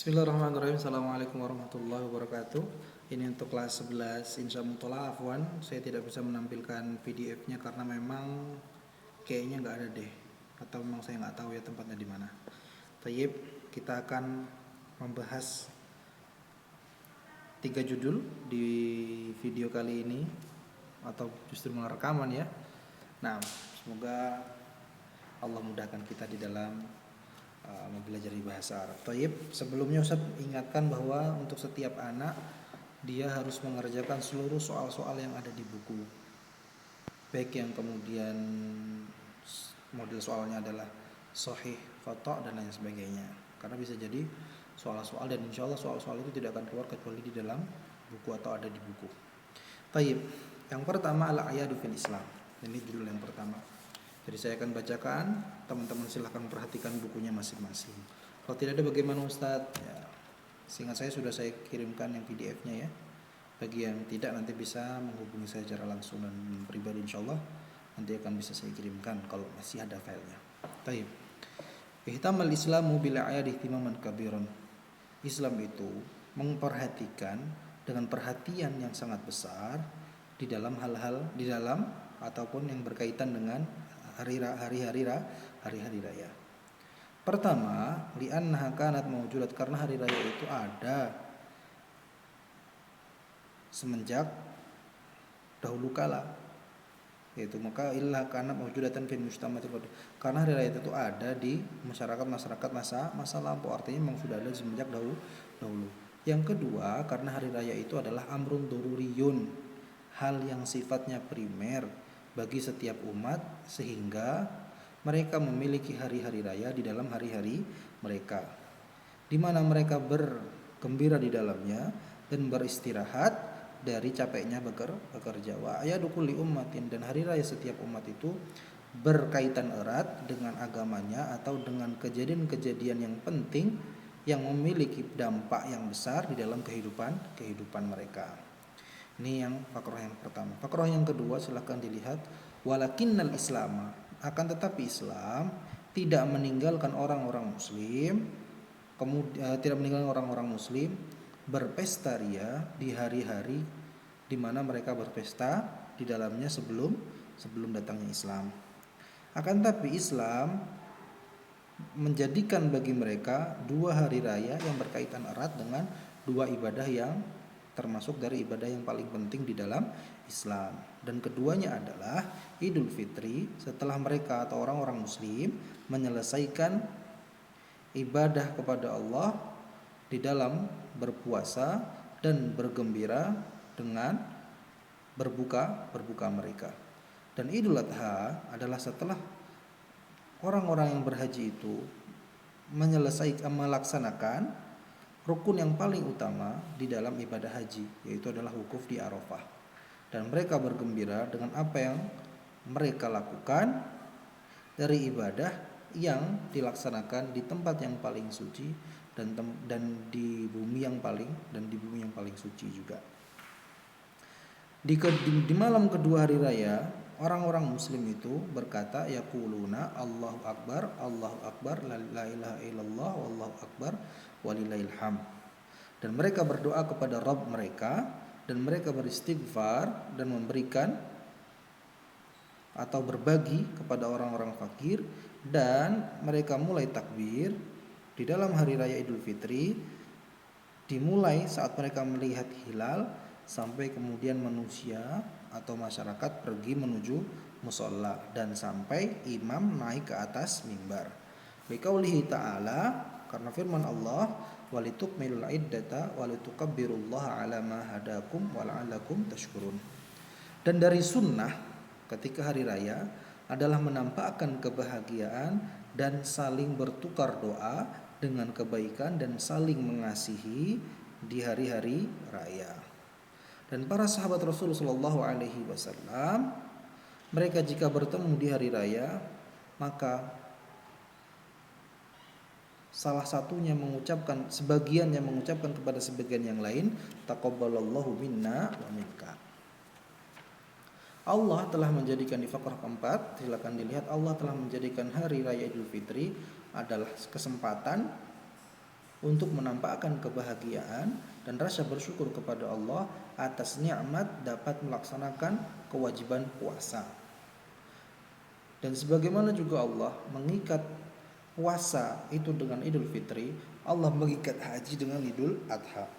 Bismillahirrahmanirrahim. Assalamualaikum warahmatullahi wabarakatuh. Ini untuk kelas 11 Insya Mutola. Afwan, saya tidak bisa menampilkan PDF-nya karena memang kayaknya nggak ada deh, atau memang saya nggak tahu ya tempatnya di mana. Tayyib, kita akan membahas 3 judul di video kali ini, atau justru malah rekaman ya. Nah, semoga Allah mudahkan kita di dalam mempelajari bahasa Arab. Taib, sebelumnya Ustaz ingatkan bahwa untuk setiap anak dia harus mengerjakan seluruh soal-soal yang ada di buku, baik yang kemudian model soalnya adalah sahih, khata' dan lain sebagainya. Karena bisa jadi soal-soal, dan insya Allah soal-soal itu tidak akan keluar kecuali di dalam buku atau ada di buku. Taib, yang pertama al-ayadu fil Islam. Ini judul yang pertama. Jadi saya akan bacakan, teman-teman silahkan perhatikan bukunya masing-masing. Kalau tidak ada bagaimana Ustadz? Ya, seingat saya sudah saya kirimkan yang PDF-nya ya. Bagi yang tidak nanti bisa menghubungi saya secara langsung dan pribadi insya Allah nanti akan bisa saya kirimkan kalau masih ada filenya. Taib. Ihtamal Islamu bil a'yadi ihtimaman kabiran. Islam itu memperhatikan dengan perhatian yang sangat besar di dalam hal-hal ataupun yang berkaitan dengan hari-hari raya. Pertama, li'annaha kanat mawjudat, karena hari raya itu ada semenjak dahulu kala, yaitu maka illah kanat mawjudatan fil mujtamatil qadi, karena hari raya itu ada di masyarakat masa lampau, artinya memang sudah ada semenjak dahulu. Yang kedua, karena hari raya itu adalah amrun dururiyun, hal yang sifatnya primer bagi setiap umat, sehingga mereka memiliki hari-hari raya di dalam hari-hari mereka, di mana mereka bergembira di dalamnya dan beristirahat dari capeknya bekerja. Wa ayadu kulli ummatin, dan hari raya setiap umat itu berkaitan erat dengan agamanya atau dengan kejadian-kejadian yang penting yang memiliki dampak yang besar di dalam kehidupan mereka. Ini yang fakroh yang pertama. Fakroh yang kedua silahkan dilihat. Walakinnal Islam, akan tetapi Islam tidak meninggalkan orang-orang Muslim, berpesta ria di hari-hari di mana mereka berpesta di dalamnya sebelum datangnya Islam. Akan tetapi Islam menjadikan bagi mereka dua hari raya yang berkaitan erat dengan dua ibadah yang termasuk dari ibadah yang paling penting di dalam Islam, dan keduanya adalah Idul Fitri, setelah mereka atau orang-orang Muslim menyelesaikan ibadah kepada Allah di dalam berpuasa dan bergembira dengan berbuka mereka. Dan Idul Adha adalah setelah orang-orang yang berhaji itu melaksanakan rukun yang paling utama di dalam ibadah haji, yaitu adalah wukuf di Arafah. Dan mereka bergembira dengan apa yang mereka lakukan dari ibadah yang dilaksanakan di tempat yang paling suci dan di bumi yang paling suci juga. Di malam kedua hari raya, orang-orang Muslim itu berkata, yaquluna Allahu Akbar, la ilaha illallah, wallahu akbar, walillahil hamd. Dan mereka berdoa kepada Rabb mereka, dan mereka beristighfar dan memberikan atau berbagi kepada orang-orang fakir, dan mereka mulai takbir di dalam hari raya Idul Fitri, dimulai saat mereka melihat hilal sampai kemudian manusia atau masyarakat pergi menuju musola dan sampai imam naik ke atas mimbar. Biqaulihi ta'ala, karena firman Allah, walitukmilul iddata walitukabbirullaha ala ma hadakum wala'allakum tashkurun. Dan dari sunnah ketika hari raya adalah menampakkan kebahagiaan dan saling bertukar doa dengan kebaikan dan saling mengasihi di hari-hari raya. Dan para sahabat Rasulullah Shallallahu Alaihi Wasallam, mereka jika bertemu di hari raya, maka salah satunya sebagian yang mengucapkan kepada sebagian yang lain, taqabbalallahu minna wa minka. Allah telah menjadikan, di fakrah keempat silakan dilihat, Allah telah menjadikan hari raya Idul Fitri adalah kesempatan untuk menampakkan kebahagiaan dan rasa bersyukur kepada Allah atas nikmat dapat melaksanakan kewajiban puasa. Dan sebagaimana juga Allah mengikat puasa itu dengan Idul Fitri, Allah mengikat haji dengan Idul Adha.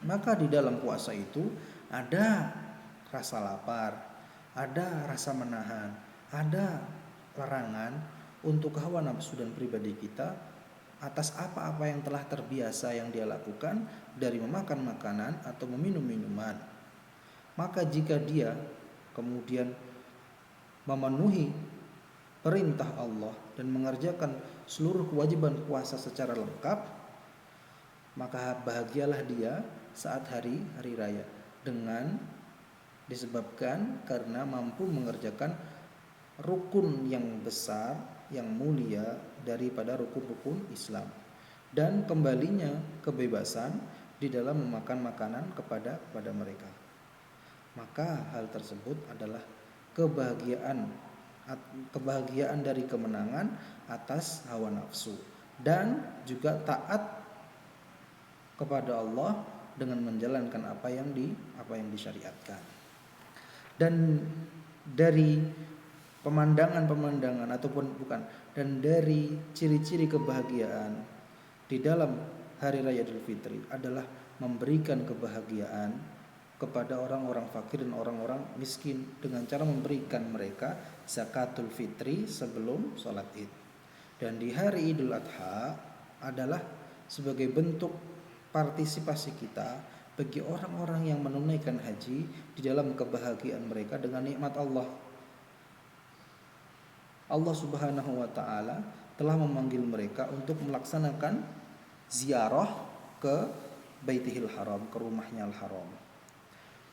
Maka di dalam puasa itu ada rasa lapar, ada rasa menahan, ada larangan untuk hawa nafsu dan pribadi kita atas apa-apa yang telah terbiasa yang dia lakukan dari memakan makanan atau meminum minuman. Maka jika dia kemudian memenuhi perintah Allah dan mengerjakan seluruh kewajiban puasa secara lengkap, maka bahagialah dia saat hari raya dengan disebabkan karena mampu mengerjakan rukun yang besar, yang mulia daripada rukun-rukun Islam, dan kembalinya kebebasan di dalam memakan makanan kepada mereka. Maka hal tersebut adalah kebahagiaan dari kemenangan atas hawa nafsu dan juga taat kepada Allah dengan menjalankan apa yang disyariatkan. Dan dari pemandangan dan dari ciri-ciri kebahagiaan di dalam hari raya Idul Fitri adalah memberikan kebahagiaan kepada orang-orang fakir dan orang-orang miskin dengan cara memberikan mereka zakatul fitri sebelum sholat Id. Dan di hari Idul Adha adalah sebagai bentuk partisipasi kita bagi orang-orang yang menunaikan haji di dalam kebahagiaan mereka dengan nikmat Allah. Allah Subhanahu wa taala telah memanggil mereka untuk melaksanakan ziarah ke Baitihil Haram, ke rumahnya Al-Haram.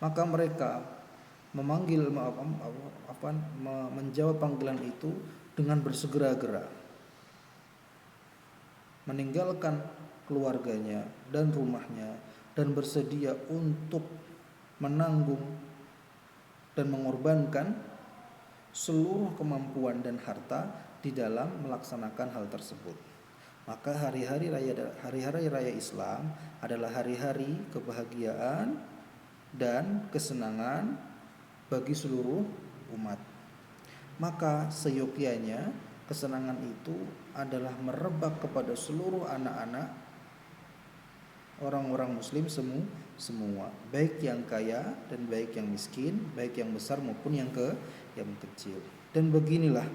Maka mereka menjawab panggilan itu dengan bersegera-gera, meninggalkan keluarganya dan rumahnya dan bersedia untuk menanggung dan mengorbankan seluruh kemampuan dan harta di dalam melaksanakan hal tersebut. Maka hari-hari raya Islam adalah hari-hari kebahagiaan dan kesenangan bagi seluruh umat. Maka seyogyanya kesenangan itu adalah merebak kepada seluruh anak-anak orang-orang muslim semua, baik yang kaya dan baik yang miskin, baik yang besar maupun yang kecil. Dan beginilah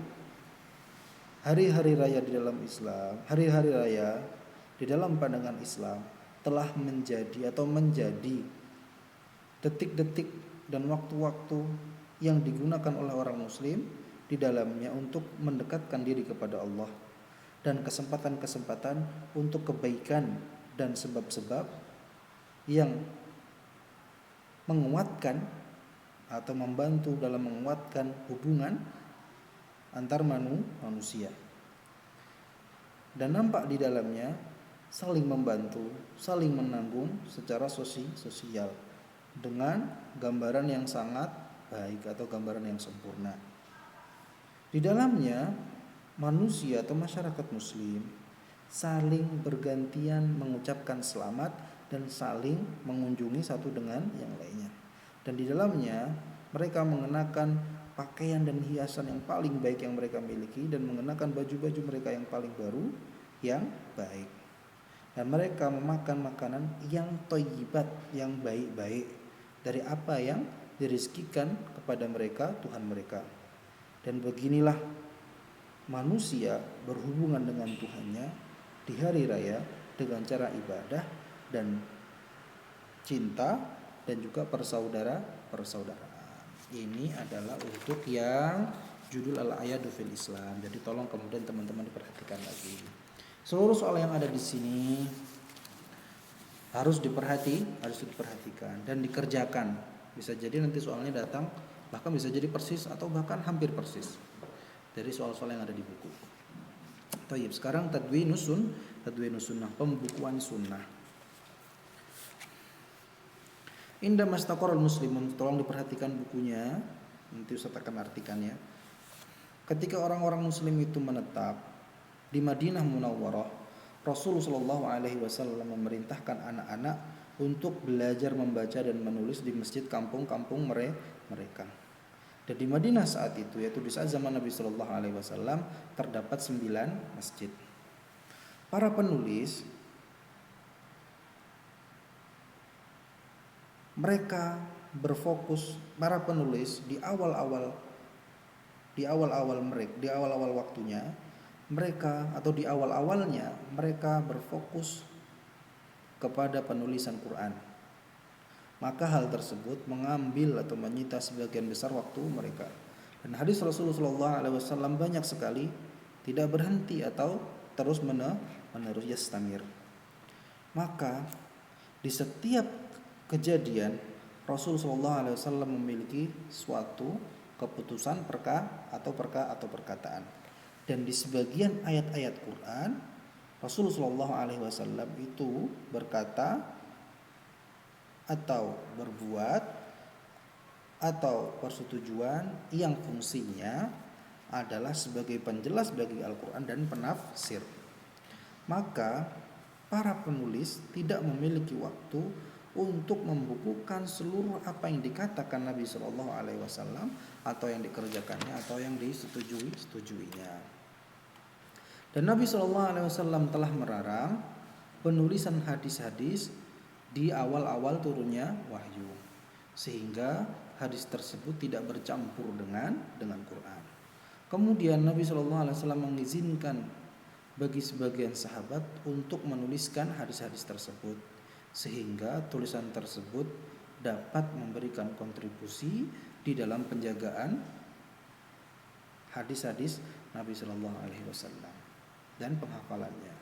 hari-hari raya di dalam Islam, hari-hari raya di dalam pandangan Islam telah menjadi detik-detik dan waktu-waktu yang digunakan oleh orang muslim di dalamnya untuk mendekatkan diri kepada Allah, dan kesempatan-kesempatan untuk kebaikan dan sebab-sebab yang menguatkan atau membantu dalam menguatkan hubungan antar manusia. Dan nampak di dalamnya saling membantu, saling menanggung secara sosial dengan gambaran yang sangat baik atau gambaran yang sempurna. Di dalamnya manusia atau masyarakat muslim saling bergantian mengucapkan selamat dan saling mengunjungi satu dengan yang lainnya. Dan di dalamnya mereka mengenakan pakaian dan hiasan yang paling baik yang mereka miliki dan mengenakan baju-baju mereka yang paling baru yang baik. Dan mereka memakan makanan yang thayyibat, yang baik-baik dari apa yang dirizkikan kepada mereka Tuhan mereka. Dan beginilah manusia berhubungan dengan Tuhannya di hari raya dengan cara ibadah dan cinta dan juga persaudaraan. Ini adalah untuk yang judul Al-Ayadu fil Islam. Jadi tolong kemudian teman-teman diperhatikan lagi. Seluruh soal yang ada di sini harus diperhatikan dan dikerjakan. Bisa jadi nanti soalnya datang bahkan bisa jadi persis atau bahkan hampir persis dari soal-soal yang ada di buku. Baik, sekarang tadwinus sunnah, pembukuan sunnah. Inda mastaqarrul muslimun, tolong diperhatikan bukunya, nanti Ustaz akan artikannya. Ketika orang-orang muslim itu menetap di Madinah Munawwarah, Rasulullah Shallallahu Alaihi Wasallam memerintahkan anak-anak untuk belajar membaca dan menulis di masjid kampung-kampung mereka. Dan di Madinah saat itu, yaitu di saat zaman Nabi Shallallahu Alaihi Wasallam, terdapat 9 masjid. Para penulis mereka berfokus, para penulis di awal-awal waktunya mereka, atau di awal-awalnya mereka berfokus kepada penulisan Quran. Maka hal tersebut mengambil atau menyita sebagian besar waktu mereka. Dan hadis Rasulullah SAW banyak sekali tidak berhenti atau terus menerus yastamir. Maka di setiap kejadian Rasulullah SAW memiliki suatu keputusan perkataan. Dan di sebagian ayat-ayat Quran Rasulullah SAW itu berkata atau berbuat atau persetujuan yang fungsinya adalah sebagai penjelas bagi Al-Quran dan penafsir. Maka para penulis tidak memiliki waktu untuk membukukan seluruh apa yang dikatakan Nabi Shallallahu Alaihi Wasallam atau yang dikerjakannya atau yang disetujuinya. Dan Nabi Shallallahu Alaihi Wasallam telah melarang penulisan hadis-hadis di awal-awal turunnya wahyu, sehingga hadis tersebut tidak bercampur dengan Quran. Kemudian Nabi Shallallahu Alaihi Wasallam mengizinkan bagi sebagian sahabat untuk menuliskan hadis-hadis tersebut, sehingga tulisan tersebut dapat memberikan kontribusi di dalam penjagaan hadis-hadis Nabi Shallallahu Alaihi Wasallam dan penghafalannya.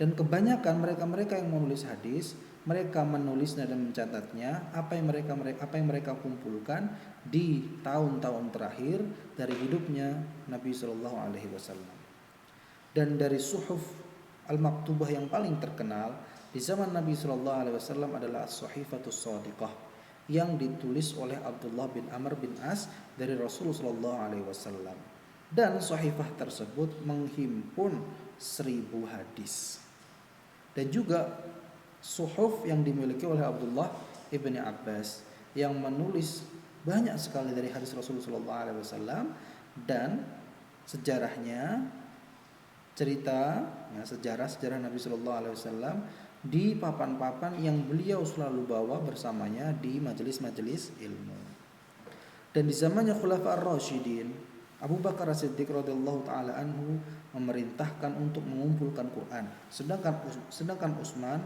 Dan kebanyakan mereka yang menulis hadis, mereka menulisnya dan mencatatnya apa yang mereka kumpulkan di tahun-tahun terakhir dari hidupnya Nabi Shallallahu Alaihi Wasallam. Dan dari suhuf al-maktubah yang paling terkenal di zaman Nabi Shallallahu Alaihi Wasallam adalah As-Sahifatus Shadiqah yang ditulis oleh Abdullah bin Amr bin As dari Rasulullah Shallallahu Alaihi Wasallam. Dan sahifah tersebut menghimpun 1000 hadis. Dan juga suhuf yang dimiliki oleh Abdullah ibni Abbas yang menulis banyak sekali dari hadis Rasulullah Shallallahu Alaihi Wasallam, dan sejarahnya sejarah Nabi Shallallahu Alaihi Wasallam di papan-papan yang beliau selalu bawa bersamanya di majelis-majelis ilmu. Dan di zamannya Khulafa ar-Rasyidin, Abu Bakar As-Siddiq radhiyallahu taala anhu memerintahkan untuk mengumpulkan Quran, sedangkan Utsman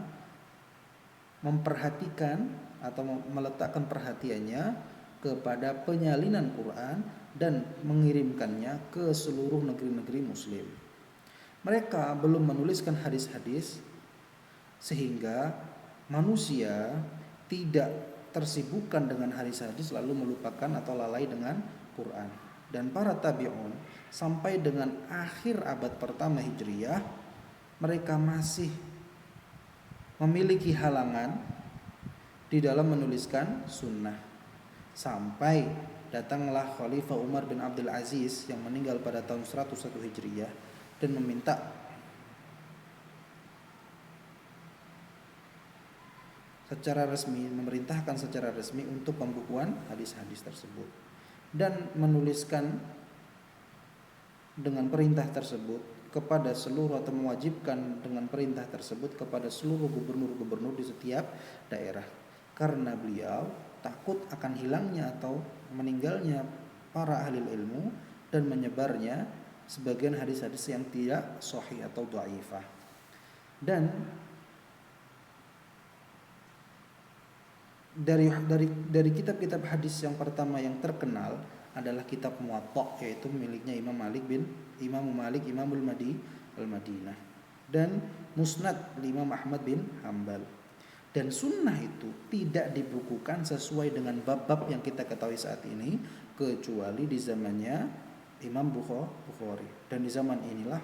memperhatikan atau meletakkan perhatiannya kepada penyalinan Quran dan mengirimkannya ke seluruh negeri-negeri muslim. Mereka belum menuliskan hadis-hadis sehingga manusia tidak tersibukkan dengan hadis-hadis lalu melupakan atau lalai dengan Quran. Dan para tabi'un sampai dengan akhir abad pertama Hijriyah, mereka masih memiliki halangan di dalam menuliskan sunnah, sampai datanglah Khalifah Umar bin Abdul Aziz yang meninggal pada tahun 101 Hijriyah dan memerintahkan secara resmi untuk pembukuan hadis-hadis tersebut, dan menuliskan dengan perintah tersebut kepada seluruh, atau mewajibkan dengan perintah tersebut kepada seluruh gubernur-gubernur di setiap daerah, karena beliau takut akan hilangnya atau meninggalnya para ahli ilmu dan menyebarnya sebagian hadis-hadis yang tidak sahih atau dhaifah. Dan dari kitab-kitab hadis yang pertama yang terkenal adalah kitab Muwatta, yaitu miliknya Imam Malik Imamul Madinah, dan Musnad Imam Ahmad bin Hambal. Dan sunnah itu tidak dibukukan sesuai dengan bab-bab yang kita ketahui saat ini, kecuali di zamannya Imam Bukhari. Dan di zaman inilah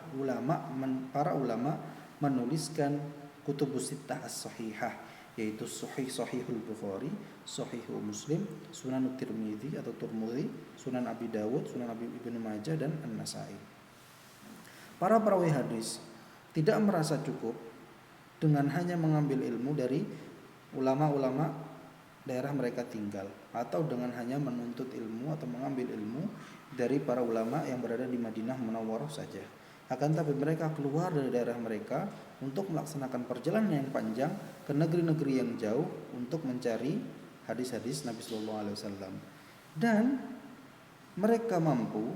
para ulama menuliskan kutubus sittah as-sahihah, yaitu Sahihul Bukhari, Sahihul Muslim, Sunan Tirmidzi atau Turmudi, Sunan Abi Dawud, Sunan Ibnu Majah, dan An-Nasai. Para perawi hadis tidak merasa cukup dengan hanya mengambil ilmu dari ulama-ulama daerah mereka tinggal, atau dengan hanya menuntut ilmu atau mengambil ilmu dari para ulama yang berada di Madinah Munawwarah saja. Akan tapi mereka keluar dari daerah mereka untuk melaksanakan perjalanan yang panjang ke negeri-negeri yang jauh untuk mencari hadis-hadis Nabi Sallallahu Alaihi Wasallam, dan mereka mampu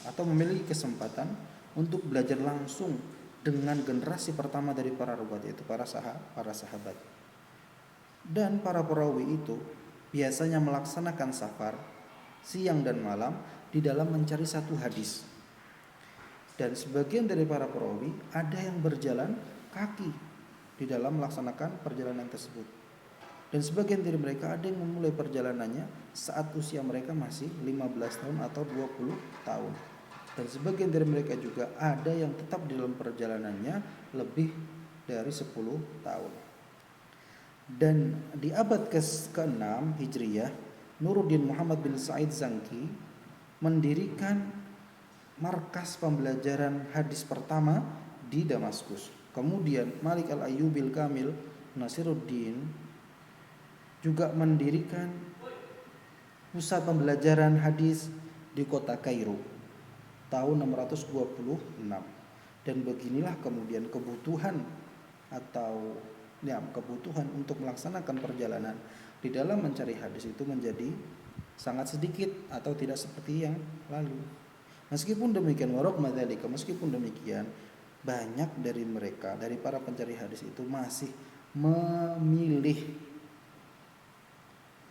atau memiliki kesempatan untuk belajar langsung dengan generasi pertama dari para ruwat, yaitu para sahabat. Dan para perawi itu biasanya melaksanakan safar siang dan malam di dalam mencari satu hadis. Dan sebagian dari para perawi ada yang berjalan kaki di dalam melaksanakan perjalanan tersebut. Dan sebagian dari mereka ada yang memulai perjalanannya saat usia mereka masih 15 tahun atau 20 tahun. Dan sebagian dari mereka juga ada yang tetap di dalam perjalanannya lebih dari 10 tahun. Dan di abad ke-6 Hijriyah, Nuruddin Muhammad bin Sa'id Zanki mendirikan markas pembelajaran hadis pertama di Damaskus. Kemudian Malik Al-Ayyubil Kamil Nasiruddin juga mendirikan pusat pembelajaran hadis di kota Kairo tahun 626. Dan beginilah kemudian kebutuhan untuk melaksanakan perjalanan di dalam mencari hadis itu menjadi sangat sedikit atau tidak seperti yang lalu. Meskipun demikian, meskipun demikian, banyak dari mereka, dari para pencari hadis itu masih memilih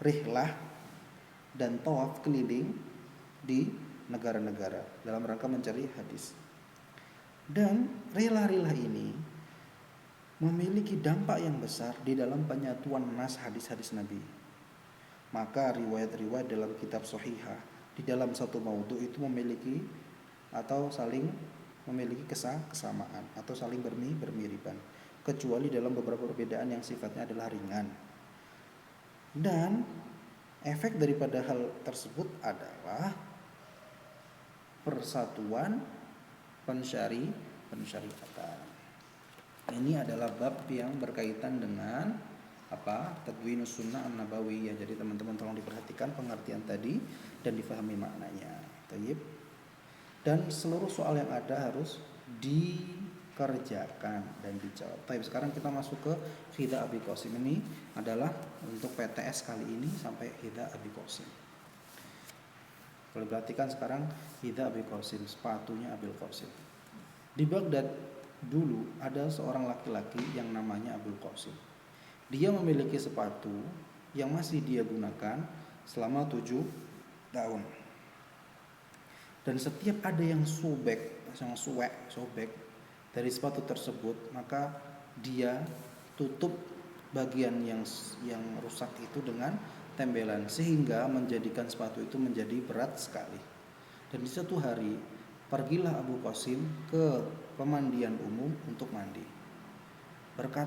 rihlah dan tawaf keliling di negara-negara dalam rangka mencari hadis. Dan rihlah-rihlah ini memiliki dampak yang besar di dalam penyatuan nas hadis-hadis Nabi. Maka riwayat-riwayat dalam kitab Shahihah di dalam satu maudhu itu memiliki atau saling memiliki kesamaan atau saling bermiripan, kecuali dalam beberapa perbedaan yang sifatnya adalah ringan. Dan efek daripada hal tersebut adalah persatuan pensyariatan. Ini adalah bab yang berkaitan dengan Tadwinus Sunnah An-Nabawiyah. Jadi teman-teman tolong diperhatikan pengertian tadi dan difahami maknanya. Tayyib. Dan seluruh soal yang ada harus dikerjakan dan dijawab. Tayyib. Sekarang kita masuk ke Hidha Abi Qasim. Ini adalah untuk PTS kali ini sampai Hidha Abi Qasim. Boleh perhatikan sekarang Hidha Abi Qasim, sepatunya Abil Qasim. Di Baghdad dulu ada seorang laki-laki yang namanya Abul Qasim. Dia memiliki sepatu yang masih dia gunakan selama 7 tahun. Dan setiap ada yang sobek dari sepatu tersebut, maka dia tutup bagian yang rusak itu dengan tembelan sehingga menjadikan sepatu itu menjadi berat sekali. Dan di suatu hari pergilah Abu Qasim ke pemandian umum untuk mandi.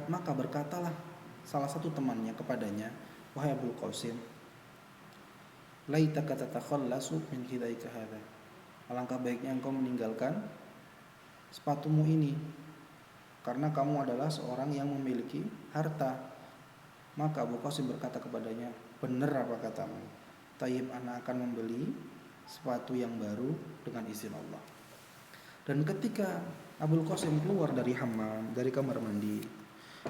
Maka berkatalah salah satu temannya kepadanya, "Wahai Abu Qasim, laitaka tatakhallasu min hidaika hadha." Alangkah baiknya engkau meninggalkan sepatumu ini, karena kamu adalah seorang yang memiliki harta. Maka Abu Qasim berkata kepadanya, "Benar apa katamu? Tayyib, ana akan membeli sepatu yang baru dengan izin Allah." Dan ketika Abul Qasim keluar dari hammam, dari kamar mandi,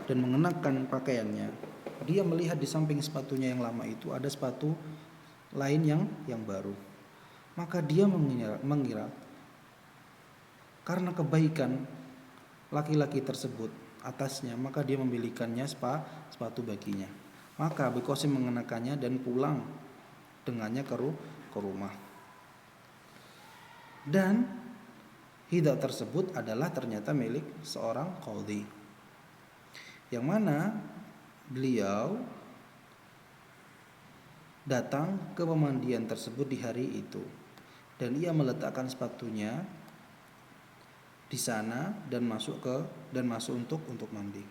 dan mengenakan pakaiannya, dia melihat di samping sepatunya yang lama itu ada sepatu lain yang baru. Maka dia mengira karena kebaikan laki-laki tersebut atasnya, maka dia membelikannya sepatu baginya. Maka Abu Qasim mengenakannya dan pulang dengannya ke rumah. Dan hidha tersebut adalah ternyata milik seorang qadhi, yang mana beliau datang ke pemandian tersebut di hari itu, dan ia meletakkan sepatunya di sana dan masuk untuk mandi.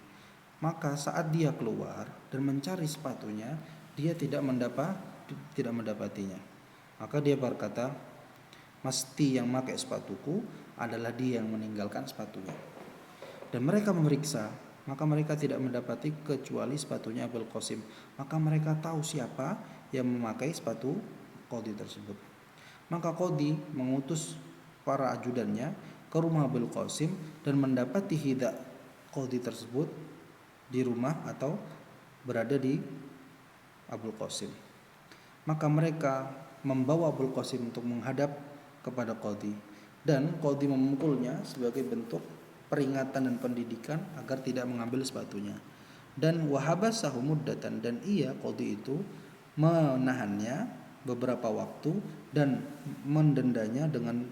Maka saat dia keluar dan mencari sepatunya, dia tidak mendapatinya. Maka dia berkata, "Mesti yang pakai sepatuku adalah dia yang meninggalkan sepatunya." dan mereka memeriksa, maka mereka tidak mendapati kecuali sepatunya Abul Qasim. Maka mereka tahu siapa yang memakai sepatu Qadhi tersebut. Maka Qadhi mengutus para ajudannya ke rumah Abul Qasim dan mendapati hidak Qadhi tersebut di rumah atau berada di Abul Qasim. Maka mereka membawa Abul Qasim untuk menghadap kepada Qadhi, dan Qadhi memukulnya sebagai bentuk peringatan dan pendidikan agar tidak mengambil sepatunya. Dan wahabasahu muddatan, dan ia Qadhi itu menahannya beberapa waktu dan mendendanya dengan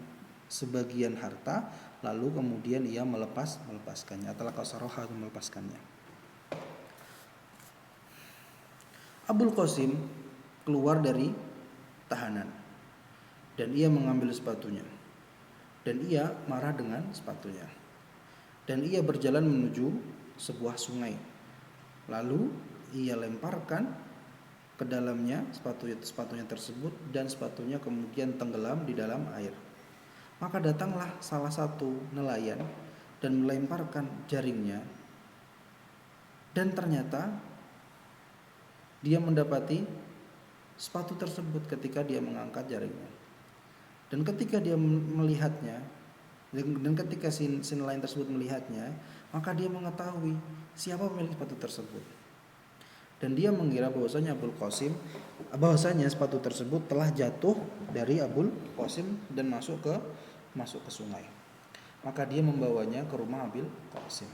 sebagian harta, lalu kemudian ia melepaskannya atau kasaroha melepaskannya. Abul Qasim keluar dari tahanan dan ia mengambil sepatunya, dan ia marah dengan sepatunya, dan ia berjalan menuju sebuah sungai, lalu ia lemparkan ke dalamnya sepatunya tersebut, dan sepatunya kemudian tenggelam di dalam air. Maka datanglah salah satu nelayan dan melemparkan jaringnya, dan ternyata dia mendapati sepatu tersebut ketika dia mengangkat jaringnya. Dan ketika dia melihatnya, dan ketika si nelayan tersebut melihatnya, maka dia mengetahui siapa pemilik sepatu tersebut. Dan dia mengira bahwasanya sepatu tersebut telah jatuh dari Abul Qasim dan masuk ke sungai. Maka dia membawanya ke rumah Abul Qasim.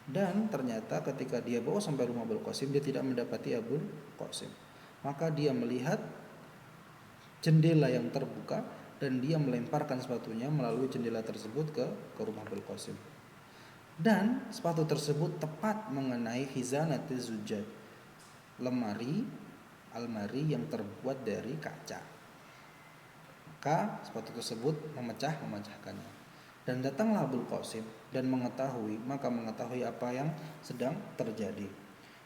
Dan ternyata ketika dia bawa sampai rumah Abul Qasim, dia tidak mendapati Abul Qasim. Maka dia melihat jendela yang terbuka dan dia melemparkan sepatunya melalui jendela tersebut ke rumah Abul Qasim. Dan sepatu tersebut tepat mengenai hizanati zujjaj, almari yang terbuat dari kaca. Maka sepatu tersebut memecahkannya. Dan datanglah Abul Qasim dan mengetahui apa yang sedang terjadi.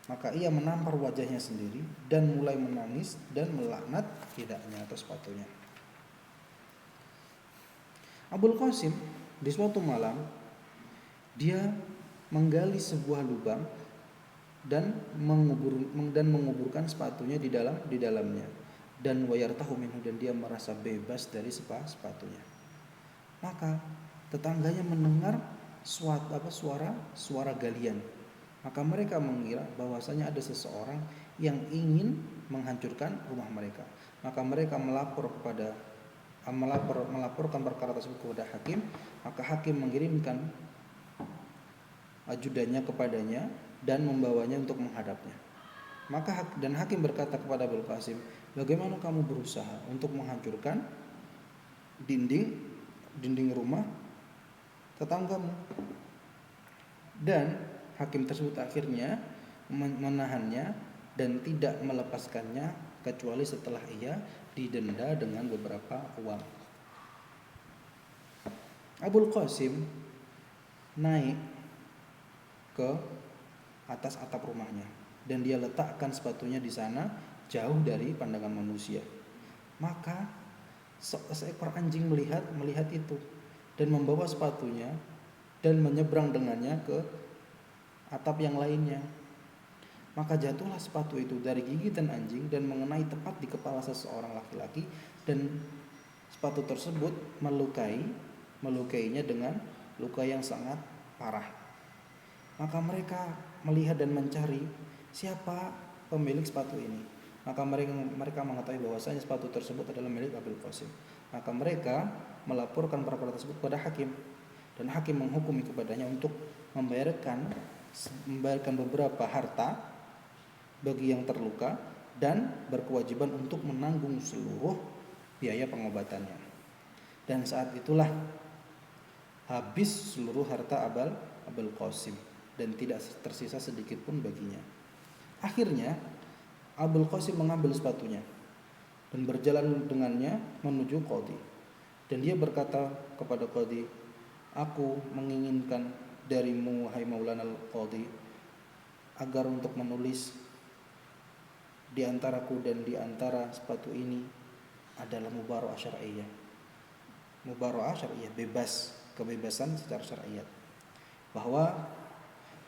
Maka ia menampar wajahnya sendiri dan mulai menangis dan melaknat hidaknya atau sepatunya. Abul Qasim di suatu malam dia menggali sebuah lubang dan menguburkan sepatunya di dalamnya, dan wayartahu minhu, dan dia merasa bebas dari sepatunya. Maka tetangganya mendengar suara galian. Maka mereka mengira bahwasanya ada seseorang yang ingin menghancurkan rumah mereka. Maka mereka melaporkan perkara tersebut kepada hakim. Maka hakim mengirimkan ajudannya kepadanya dan membawanya untuk menghadapnya. Maka hakim berkata kepada Abul Qasim, bagaimana kamu berusaha untuk menghancurkan dinding rumah tetanggamu? Dan hakim tersebut akhirnya menahannya dan tidak melepaskannya kecuali setelah ia didenda dengan beberapa uang. Abul Qasim naik ke atas atap rumahnya dan dia letakkan sepatunya di sana jauh dari pandangan manusia. Maka seekor anjing melihat itu dan membawa sepatunya dan menyeberang dengannya ke atap yang lainnya. Maka jatuhlah sepatu itu dari gigitan anjing dan mengenai tepat di kepala seseorang laki-laki, dan sepatu tersebut melukainya dengan luka yang sangat parah. Maka mereka melihat dan mencari siapa pemilik sepatu ini. Maka mereka mengetahui bahwasanya sepatu tersebut adalah milik Abul Qasim. Maka mereka melaporkan perkara tersebut kepada hakim, dan hakim menghukumi kepadanya untuk membayarkan beberapa harta bagi yang terluka dan berkewajiban untuk menanggung seluruh biaya pengobatannya. Dan saat itulah habis seluruh harta Abul Qasim dan tidak tersisa sedikit pun baginya. Akhirnya Abul Qasim mengambil sepatunya dan berjalan dengannya menuju Qadhi. Dan dia berkata kepada Qadhi, aku menginginkan darimu, wahai Maulana Al-Qadhi, agar untuk menulis di antaraku dan di antara sepatu ini adalah mubara'ah syar'iyyah. Mubara'ah syar'iyyah, kebebasan secara syariat. bahwa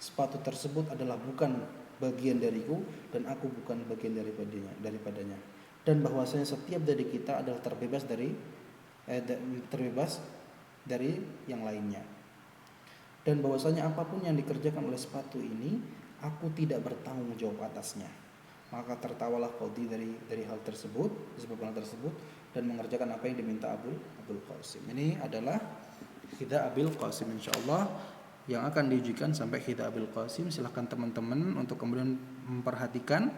sepatu tersebut adalah bukan bagian dariku dan aku bukan bagian daripadanya, dan bahwasanya setiap dari kita adalah terbebas dari yang lainnya, dan bahwasanya apapun yang dikerjakan oleh sepatu ini aku tidak bertanggung jawab atasnya. Maka tertawalah Qadhi dari hal tersebut, disebabkan hal tersebut, dan mengerjakan apa yang diminta Abul Qasim. Ini adalah Hida Abil Qasim, insyaallah yang akan diujikan sampai Hida Abil Qasim. Silahkan teman-teman untuk kemudian memperhatikan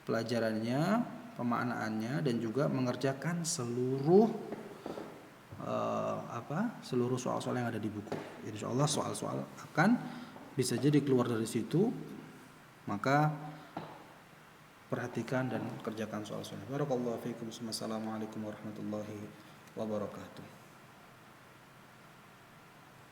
pelajarannya, pemaknaannya, dan juga mengerjakan seluruh seluruh soal-soal yang ada di buku. Insyaallah soal-soal akan bisa jadi keluar dari situ, maka perhatikan dan kerjakan soal-soalnya. Barakallahu fiikum. Assalamualaikum warahmatullahi wabarakatuh.